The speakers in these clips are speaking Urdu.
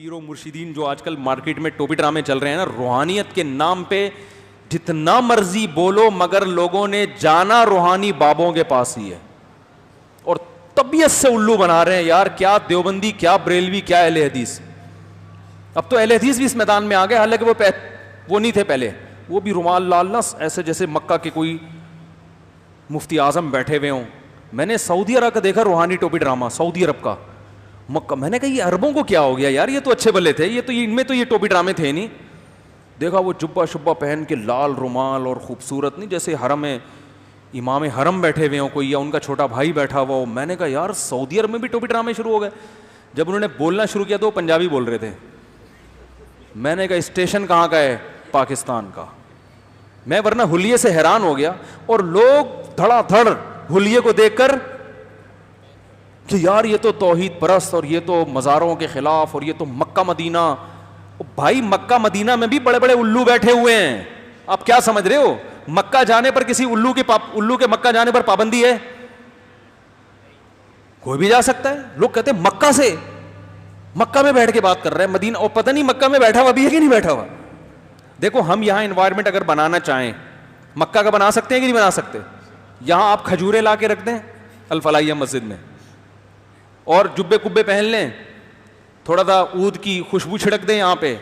پیر و مرشدین جو آج کل مارکیٹ میں ٹوپی ڈرامے چل رہے ہیں نا, روحانیت کے نام پہ جتنا مرضی بولو, مگر لوگوں نے جانا روحانی بابوں کے پاس ہی ہے اور طبیعت سے الو بنا رہے ہیں. یار کیا دیوبندی, کیا بریلوی, کیا اہل حدیث. اب تو اہل حدیث بھی اس میدان میں آ گئے, حالانکہ وہ نہیں تھے پہلے. وہ بھی رومال لال نا, ایسے جیسے مکہ کے کوئی مفتی اعظم بیٹھے ہوئے ہوں. میں نے سعودی عرب کا دیکھا روحانی ٹوپی ڈرامہ, سعودی عرب کا, مکہ. میں نے کہا یہ عربوں کو کیا ہو گیا یار, یہ تو اچھے بلے تھے, یہ تو ان میں تو یہ ٹوپی ڈرامے تھے نہیں. دیکھا وہ جبہ شبہ پہن کے لال رومال اور خوبصورت, نہیں جیسے حرم میں امام حرم بیٹھے ہوئے ہوں کوئی, یا ان کا چھوٹا بھائی بیٹھا ہوا ہو. میں نے کہا یار سعودی عرب میں بھی ٹوپی ڈرامے شروع ہو گئے. جب انہوں نے بولنا شروع کیا تو وہ پنجابی بول رہے تھے. میں نے کہا اسٹیشن کہاں کا ہے, پاکستان کا. میں ورنہ حلیے سے حیران ہو گیا, اور لوگ دھڑا دھڑ حلیے کو دیکھ کر کہ یار یہ تو توحید پرست, اور یہ تو مزاروں کے خلاف, اور یہ تو مکہ مدینہ. بھائی مکہ مدینہ میں بھی بڑے بڑے الو بیٹھے ہوئے ہیں. آپ کیا سمجھ رہے ہو, مکہ جانے پر کسی الو کے مکہ جانے پر پابندی ہے؟ کوئی بھی جا سکتا ہے. لوگ کہتے ہیں مکہ سے, مکہ میں بیٹھ کے بات کر رہے ہیں, مدینہ, اور پتہ نہیں مکہ میں بیٹھا ہوا بھی ہے کہ نہیں بیٹھا ہوا. دیکھو ہم یہاں انوائرمنٹ اگر بنانا چاہیں, مکہ کا بنا سکتے ہیں کہ نہیں بنا سکتے؟ یہاں آپ کھجورے لا کے رکھ دیں الفلاحیہ مسجد میں, اور جبے کبے پہن لیں, تھوڑا سا عود کی خوشبو چھڑک دیں یہاں پہ,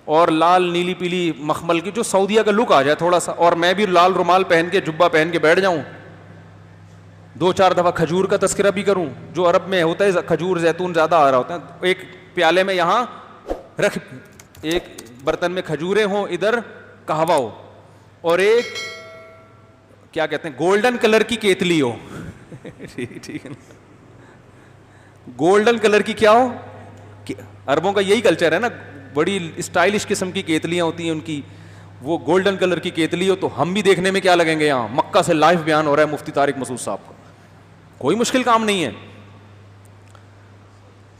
اور لال نیلی پیلی مخمل کی جو سعودیہ کا لک آ جائے تھوڑا سا, اور میں بھی لال رومال پہن کے جبہ پہن کے بیٹھ جاؤں, 2-4 دفعہ کھجور کا تذکرہ بھی کروں. جو عرب میں ہوتا ہے کھجور زیتون زیادہ آ رہا ہوتا ہے, ایک پیالے میں یہاں رکھ, ایک برتن میں کھجوریں ہوں, ادھر قہوہ ہو, اور ایک کیا کہتے ہیں گولڈن کلر کی کیتلی ہو. ٹھیک ہے نا, گولڈن کلر کی کیا ہو, عربوں کا یہی کلچر ہے نا, بڑی اسٹائلش قسم کی کیتلیاں ہوتی ہیں ان کی, وہ گولڈن کلر کی کیتلی ہو. تو ہم بھی دیکھنے میں کیا لگیں گے, یہاں مکہ سے لائیو بیان ہو رہا ہے مفتی طارق مسعود صاحب کا, کوئی مشکل کام نہیں ہے.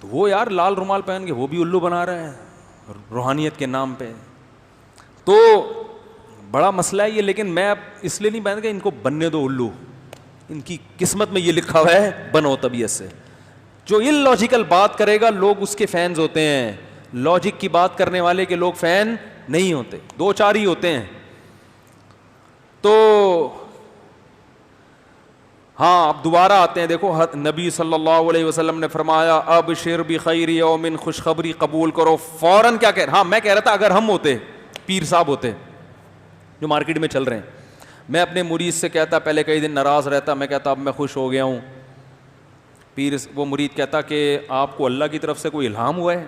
تو وہ یار لال رومال پہن کے وہ بھی الو بنا رہے ہیں روحانیت کے نام پہ. تو بڑا مسئلہ ہے یہ, لیکن میں اب اس لیے نہیں پہن کہ ان کو بننے دو الو, ان کی قسمت میں یہ لکھا ہوا ہے بنو طبیعت سے. جو ان لاجیکل بات کرے گا لوگ اس کے فینز ہوتے ہیں, لاجک کی بات کرنے والے کے لوگ فین نہیں ہوتے, 2-4 ہی ہوتے ہیں. تو ہاں اب دوبارہ آتے ہیں. دیکھو نبی صلی اللہ علیہ وسلم نے فرمایا ابشر بخیر یوم, خوشخبری قبول کرو. فوراً کیا کہہ رہا, ہاں میں کہہ رہا تھا اگر ہم ہوتے, پیر صاحب ہوتے جو مارکیٹ میں چل رہے ہیں, میں اپنے مرید سے کہتا, پہلے کئی دن ناراض رہتا, میں کہتا اب میں خوش ہو گیا ہوں. پیر وہ مرید کہتا کہ آپ کو اللہ کی طرف سے کوئی الہام ہوا ہے,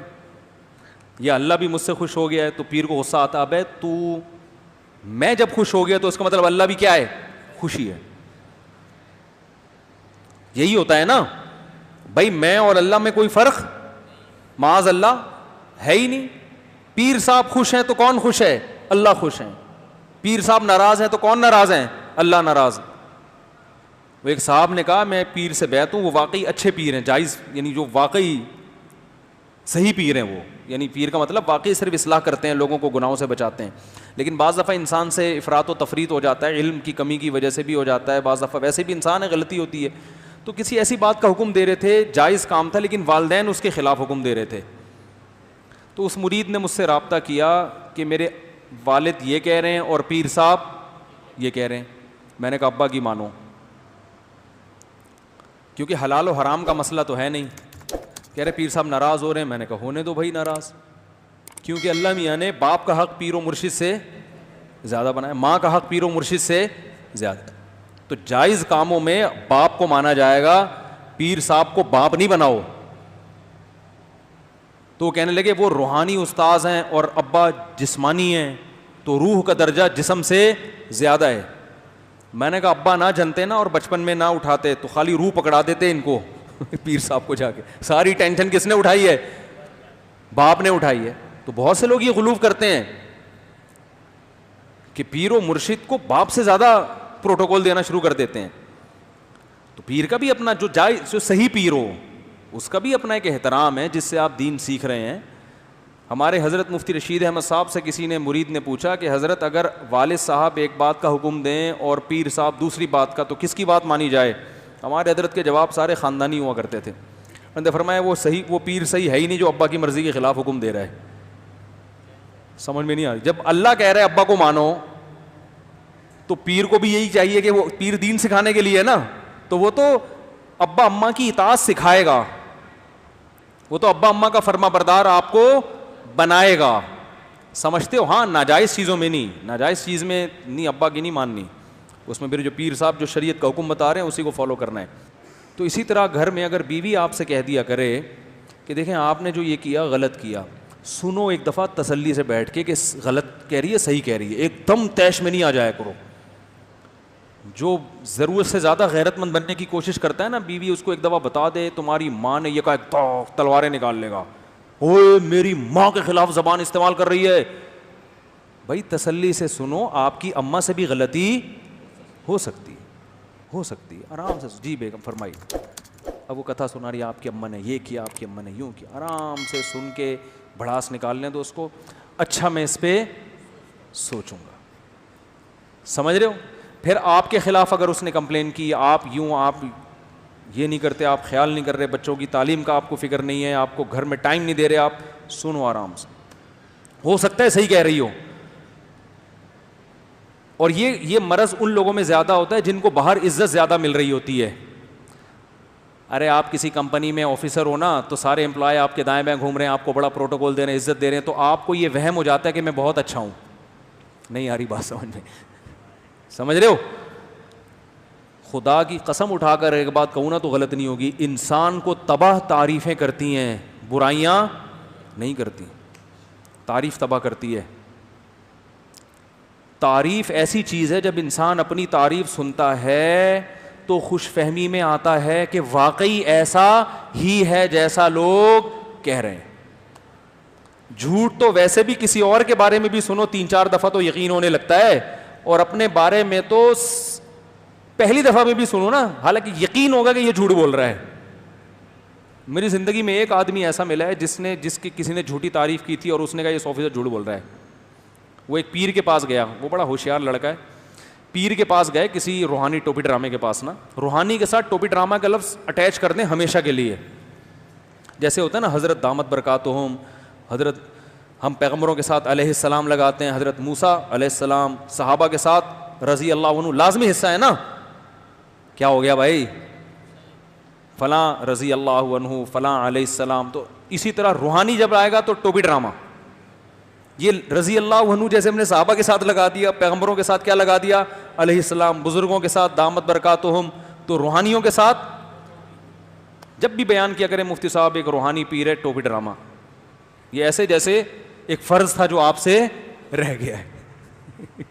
یا اللہ بھی مجھ سے خوش ہو گیا ہے. تو پیر کو غصہ آتا, ابے تو میں جب خوش ہو گیا تو اس کا مطلب اللہ بھی کیا ہے, خوشی ہے. یہی ہوتا ہے نا بھائی, میں اور اللہ میں کوئی فرق معاذ اللہ ہے ہی نہیں. پیر صاحب خوش ہیں تو کون خوش ہے, اللہ خوش ہیں. پیر صاحب ناراض ہیں تو کون ناراض ہیں, اللہ ناراض. وہ ایک صاحب نے کہا میں پیر سے بیعت ہوں, وہ واقعی اچھے پیر ہیں, جائز, یعنی جو واقعی صحیح پیر ہیں وہ, یعنی پیر کا مطلب واقعی صرف اصلاح کرتے ہیں, لوگوں کو گناہوں سے بچاتے ہیں. لیکن بعض دفعہ انسان سے افراط و تفریط ہو جاتا ہے, علم کی کمی کی وجہ سے بھی ہو جاتا ہے, بعض دفعہ ویسے بھی انسان ہے, غلطی ہوتی ہے. تو کسی ایسی بات کا حکم دے رہے تھے, جائز کام تھا, لیکن والدین اس کے خلاف حکم دے رہے تھے. تو اس مرید نے مجھ سے رابطہ کیا کہ میرے والد یہ کہہ رہے ہیں اور پیر صاحب یہ کہہ رہے ہیں. میں نے کہا ابا کی مانو, کیونکہ حلال و حرام کا مسئلہ تو ہے نہیں. کہہ رہے پیر صاحب ناراض ہو رہے ہیں. میں نے کہا ہونے دو بھائی ناراض, کیونکہ اللہ میاں نے باپ کا حق پیر و مرشد سے زیادہ بنایا, ماں کا حق پیر و مرشد سے زیادہ. تو جائز کاموں میں باپ کو مانا جائے گا, پیر صاحب کو باپ نہیں بناؤ. تو وہ کہنے لگے وہ روحانی استاذ ہیں اور ابا جسمانی ہیں, تو روح کا درجہ جسم سے زیادہ ہے. میں نے کہا ابا نہ جنتے نا اور بچپن میں نہ اٹھاتے تو خالی روح پکڑا دیتے ان کو پیر صاحب کو جا کے. ساری ٹینشن کس نے اٹھائی ہے, باپ نے اٹھائی ہے. تو بہت سے لوگ یہ غلو کرتے ہیں کہ پیر و مرشد کو باپ سے زیادہ پروٹوکول دینا شروع کر دیتے ہیں. تو پیر کا بھی اپنا جو صحیح پیر ہو اس کا بھی اپنا ایک احترام ہے جس سے آپ دین سیکھ رہے ہیں. ہمارے حضرت مفتی رشید احمد صاحب سے کسی نے مرید نے پوچھا کہ حضرت اگر والد صاحب ایک بات کا حکم دیں اور پیر صاحب دوسری بات کا, تو کس کی بات مانی جائے؟ ہمارے حضرت کے جواب سارے خاندانی ہوا کرتے تھے. نے فرمایا وہ پیر صحیح ہے ہی نہیں جو ابا کی مرضی کے خلاف حکم دے رہا ہے. سمجھ میں نہیں آ رہی. جب اللہ کہہ رہا ہے ابا کو مانو تو پیر کو بھی یہی چاہیے کہ وہ پیر دین سکھانے کے لیے ہے نا, تو وہ تو ابا اماں کی اطاعت سکھائے گا, وہ تو ابا اماں کا فرما بردار آپ کو بنائے گا. سمجھتے ہو؟ ہاں, ناجائز چیزوں میں نہیں, ناجائز چیز میں نہیں ابا کی نہیں ماننی, اس میں میرے جو پیر صاحب جو شریعت کا حکم بتا رہے ہیں اسی کو فالو کرنا ہے. تو اسی طرح گھر میں اگر بیوی آپ سے کہہ دیا کرے کہ دیکھیں آپ نے جو یہ کیا غلط کیا, سنو ایک دفعہ تسلی سے بیٹھ کے کہ غلط کہہ رہی ہے صحیح کہہ رہی ہے, ایک دم طیش میں نہیں آ جایا کرو. جو ضرورت سے زیادہ غیرت مند بننے کی کوشش کرتا ہے نا بیوی, اس کو ایک دفعہ بتا دے تمہاری ماں نے یہ کہا, تلواریں نکال لے گا, اوے میری ماں کے خلاف زبان استعمال کر رہی ہے. بھائی تسلی سے سنو, آپ کی اماں سے بھی غلطی ہو سکتی ہے, آرام سے. جی بیگم فرمائی. اب وہ کتھا سنا رہی ہے آپ کی اماں نے یہ کیا, آپ کی اماں نے یوں کیا, آرام سے سن کے بھڑاس نکالنے دو اس کو. اچھا میں اس پہ سوچوں گا. سمجھ رہے ہو؟ پھر آپ کے خلاف اگر اس نے کمپلین کی, آپ یوں, آپ یہ نہیں کرتے, آپ خیال نہیں کر رہے, بچوں کی تعلیم کا آپ کو فکر نہیں ہے, آپ کو گھر میں ٹائم نہیں دے رہے, آپ سنو آرام سے. ہو سکتا ہے صحیح کہہ رہی ہو. اور یہ مرض ان لوگوں میں زیادہ ہوتا ہے جن کو باہر عزت زیادہ مل رہی ہوتی ہے. ارے آپ کسی کمپنی میں آفیسر ہو نا, تو سارے امپلائی آپ کے دائیں بائیں گھوم رہے ہیں, آپ کو بڑا پروٹوکول دے رہے ہیں, عزت دے رہے ہیں, تو آپ کو یہ وہم ہو جاتا ہے کہ میں بہت اچھا ہوں. نہیں آ رہی بات سمجھ میں؟ سمجھ رہے ہو؟ خدا کی قسم اٹھا کر ایک بات کہوں نا تو غلط نہیں ہوگی, انسان کو تباہ تعریفیں کرتی ہیں, برائیاں نہیں کرتی. تعریف تباہ کرتی ہے. تعریف ایسی چیز ہے جب انسان اپنی تعریف سنتا ہے تو خوش فہمی میں آتا ہے کہ واقعی ایسا ہی ہے جیسا لوگ کہہ رہے ہیں. جھوٹ تو ویسے بھی کسی اور کے بارے میں بھی سنو 3-4 دفعہ تو یقین ہونے لگتا ہے, اور اپنے بارے میں تو پہلی دفعہ میں بھی سنو نا حالانکہ یقین ہوگا کہ یہ جھوٹ بول رہا ہے. میری زندگی میں ایک آدمی ایسا ملا ہے جس کی کسی نے جھوٹی تعریف کی تھی اور اس نے کہا یہ 100% جھوٹ بول رہا ہے. وہ ایک پیر کے پاس گیا, وہ بڑا ہوشیار لڑکا ہے. پیر کے پاس گئے کسی روحانی ٹوپی ڈرامے کے پاس نا, روحانی کے ساتھ ٹوپی ڈرامہ کا لفظ اٹیچ کر دیں ہمیشہ کے لیے. جیسے ہوتا ہے نا حضرت دامت برکاتہم, حضرت ہم پیغمبروں کے ساتھ علیہ السلام لگاتے ہیں, حضرت موسیٰ علیہ السلام, صحابہ کے ساتھ رضی اللہ عنہ لازمی حصہ ہے نا. کیا ہو گیا بھائی؟ فلاں رضی اللہ عنہ, فلاں علیہ السلام. تو اسی طرح روحانی جب آئے گا تو ٹوپی ڈرامہ, یہ رضی اللہ عنہ جیسے ہم نے صحابہ کے ساتھ لگا دیا, پیغمبروں کے ساتھ کیا لگا دیا علیہ السلام, بزرگوں کے ساتھ دامت برکاتہم. تو روحانیوں کے ساتھ جب بھی بیان کیا کریں مفتی صاحب ایک روحانی پیر ہے ٹوپی ڈرامہ, یہ ایسے جیسے ایک فرض تھا جو آپ سے رہ گیا ہے.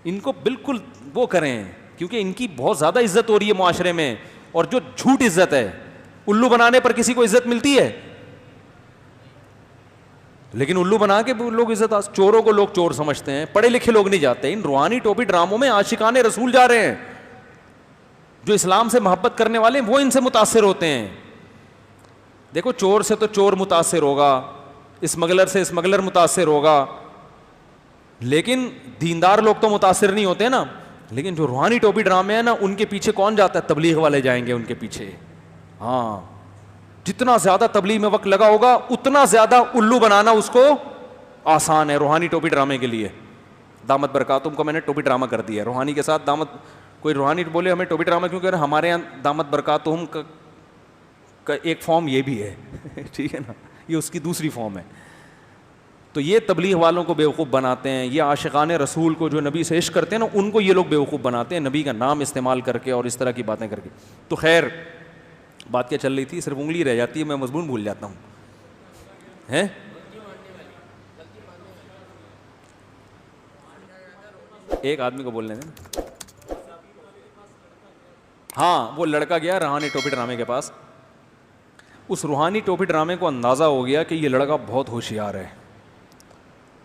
ان کو بالکل وہ کریں کیونکہ ان کی بہت زیادہ عزت ہو رہی ہے معاشرے میں, اور جو جھوٹ عزت ہے, الو بنانے پر کسی کو عزت ملتی ہے, لیکن الو بنا کے لوگ عزت, چوروں کو لوگ چور سمجھتے ہیں, پڑھے لکھے لوگ نہیں جاتے. ان روحانی ٹوپی ڈراموں میں عاشقان رسول جا رہے ہیں, جو اسلام سے محبت کرنے والے ہیں وہ ان سے متاثر ہوتے ہیں. دیکھو چور سے تو چور متاثر ہوگا, اسمگلر سے اسمگلر متاثر ہوگا, لیکن دیندار لوگ تو متاثر نہیں ہوتے نا. لیکن جو روحانی ٹوپی ڈرامے ہیں نا ان کے پیچھے کون جاتا ہے؟ تبلیغ والے جائیں گے ان کے پیچھے. ہاں, جتنا زیادہ تبلیغ میں وقت لگا ہوگا اتنا زیادہ الو بنانا اس کو آسان ہے روحانی ٹوپی ڈرامے کے لیے. دامت برکاتہم کو میں نے ٹوپی ڈرامہ کر دیا, روحانی کے ساتھ دامت. کوئی روحانی بولے ہمیں ٹوپی ڈرامہ کیوں کہہ رہے ہیں؟ ہمارے یہاں دامت برکاتہم کا ایک فارم یہ بھی ہے, ٹھیک ہے نا, یہ اس کی دوسری فارم ہے. تو یہ تبلیغ والوں کو بیوقوف بناتے ہیں, یہ عاشقان رسول کو جو نبی سے عشق کرتے ہیں نا ان کو یہ لوگ بیوقوف بناتے ہیں نبی کا نام استعمال کر کے اور اس طرح کی باتیں کر کے. تو خیر بات کیا چل رہی تھی؟ صرف انگلی رہ جاتی ہے, میں مضمون بھول جاتا ہوں. ہیں ایک آدمی کو بولنے دیں. ہاں, وہ لڑکا گیا روحانی ٹوپی ڈرامے کے پاس. اس روحانی ٹوپی ڈرامے کو اندازہ ہو گیا کہ یہ لڑکا بہت ہوشیار ہے,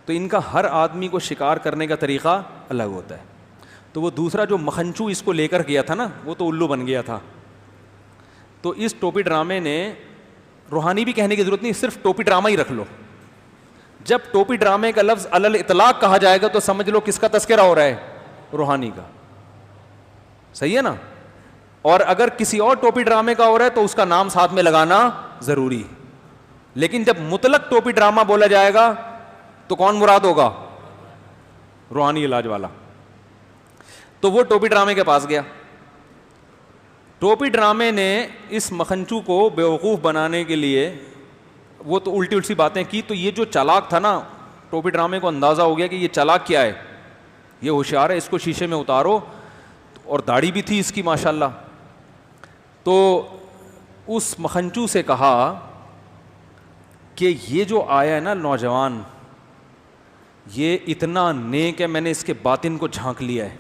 تو ان کا ہر آدمی کو شکار کرنے کا طریقہ الگ ہوتا ہے. تو وہ دوسرا جو مکھنچو اس کو لے کر گیا تھا نا وہ تو الو بن گیا تھا. تو اس ٹوپی ڈرامے نے, روحانی بھی کہنے کی ضرورت نہیں, صرف ٹوپی ڈرامہ ہی رکھ لو. جب ٹوپی ڈرامے کا لفظ علل اطلاق کہا جائے گا تو سمجھ لو کس کا تذکرہ ہو رہا ہے؟ روحانی کا. صحیح ہے نا. اور اگر کسی اور ٹوپی ڈرامے کا ہو رہا ہے تو اس کا نام ساتھ میں لگانا ضروری. لیکن جب مطلق ٹوپی ڈرامہ بولا جائے گا تو کون مراد ہوگا؟ روحانی علاج والا. تو وہ ٹوپی ڈرامے کے پاس گیا. ٹوپی ڈرامے نے اس مکھنچو کو بیوقوف بنانے کے لیے وہ تو الٹی الٹی باتیں کی. تو یہ جو چالاک تھا نا, ٹوپی ڈرامے کو اندازہ ہو گیا کہ یہ چالاک کیا ہے, یہ ہوشیار ہے, اس کو شیشے میں اتارو. اور داڑھی بھی تھی اس کی ماشاءاللہ. تو اس مکھنچو سے کہا کہ یہ جو آیا ہے نا نوجوان, یہ اتنا نیک ہے, میں نے اس کے باطن کو جھانک لیا ہے,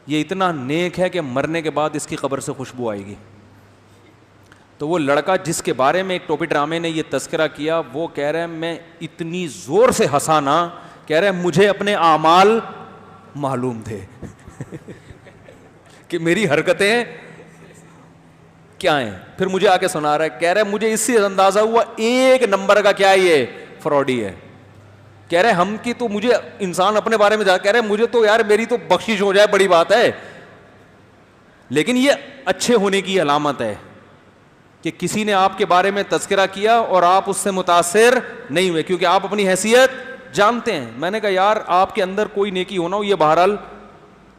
یہ اتنا نیک ہے کہ مرنے کے بعد اس کی قبر سے خوشبو آئے گی. تو وہ لڑکا جس کے بارے میں ایک ٹوپی ڈرامے نے یہ تذکرہ کیا, وہ کہہ رہا ہے میں اتنی زور سے ہنسا نا, کہہ رہا ہے مجھے اپنے اعمال معلوم تھے کہ میری حرکتیں کیا ہیں. پھر مجھے آ کے سنا رہا ہے, کہہ رہا ہے مجھے اس سے اندازہ ہوا ایک نمبر کا کیا یہ فراڈی ہے. کہہ رہے ہم کی تو مجھے انسان اپنے بارے میں جا کہہ رہے مجھے تو یار میری تو بخشش ہو جائے بڑی بات ہے, لیکن یہ اچھے ہونے کی علامت ہے کہ کسی نے آپ کے بارے میں تذکرہ کیا اور آپ اس سے متاثر نہیں ہوئے, کیونکہ آپ اپنی حیثیت جانتے ہیں. میں نے کہا یار آپ کے اندر کوئی نیکی ہونا ہو, یہ بہرحال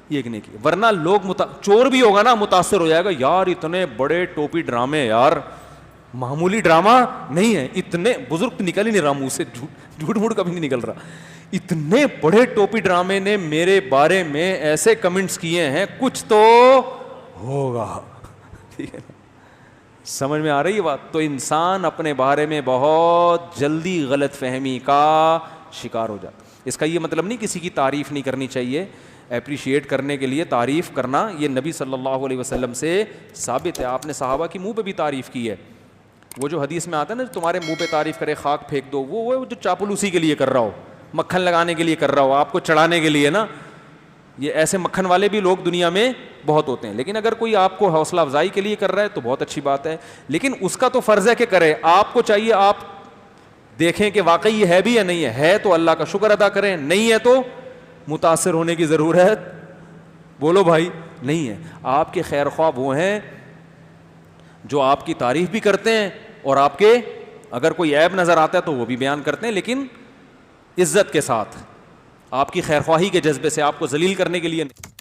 یہ ایک نیکی, ورنہ لوگ چور بھی ہوگا نا متاثر ہو جائے گا, یار اتنے بڑے ٹوپی ڈرامے, یار معمولی ڈرامہ نہیں ہے, اتنے بزرگ نکل ہی نہیں رہا منہ سے, جھوٹ موٹ کبھی نہیں نکل رہا, اتنے بڑے ٹوپی ڈرامے نے میرے بارے میں ایسے کمنٹس کیے ہیں, کچھ تو ہوگا. ٹھیک ہے, سمجھ میں آ رہی ہے بات؟ تو انسان اپنے بارے میں بہت جلدی غلط فہمی کا شکار ہو جاتا. اس کا یہ مطلب نہیں کسی کی تعریف نہیں کرنی چاہیے, اپریشیٹ کرنے کے لیے تعریف کرنا یہ نبی صلی اللہ علیہ وسلم سے ثابت ہے. آپ نے صحابہ کی منہ پہ بھی تعریف کی ہے. وہ جو حدیث میں آتا ہے نا تمہارے منہ پہ تعریف کرے خاک پھینک دو, وہ جو چاپلوسی کے لیے کر رہا ہو, مکھن لگانے کے لیے کر رہا ہو, آپ کو چڑھانے کے لیے نا, یہ ایسے مکھن والے بھی لوگ دنیا میں بہت ہوتے ہیں. لیکن اگر کوئی آپ کو حوصلہ افزائی کے لیے کر رہا ہے تو بہت اچھی بات ہے, لیکن اس کا تو فرض ہے کہ کرے. آپ کو چاہیے آپ دیکھیں کہ واقعی یہ ہے بھی یا نہیں ہے تو اللہ کا شکر ادا کریں, نہیں ہے تو متاثر ہونے کی ضرورت بولو بھائی نہیں ہے. آپ کے خیر خواہ وہ ہیں جو آپ کی تعریف بھی کرتے ہیں اور آپ کے اگر کوئی عیب نظر آتا ہے تو وہ بھی بیان کرتے ہیں, لیکن عزت کے ساتھ, آپ کی خیر خواہی کے جذبے سے, آپ کو ذلیل کرنے کے لیے نہیں.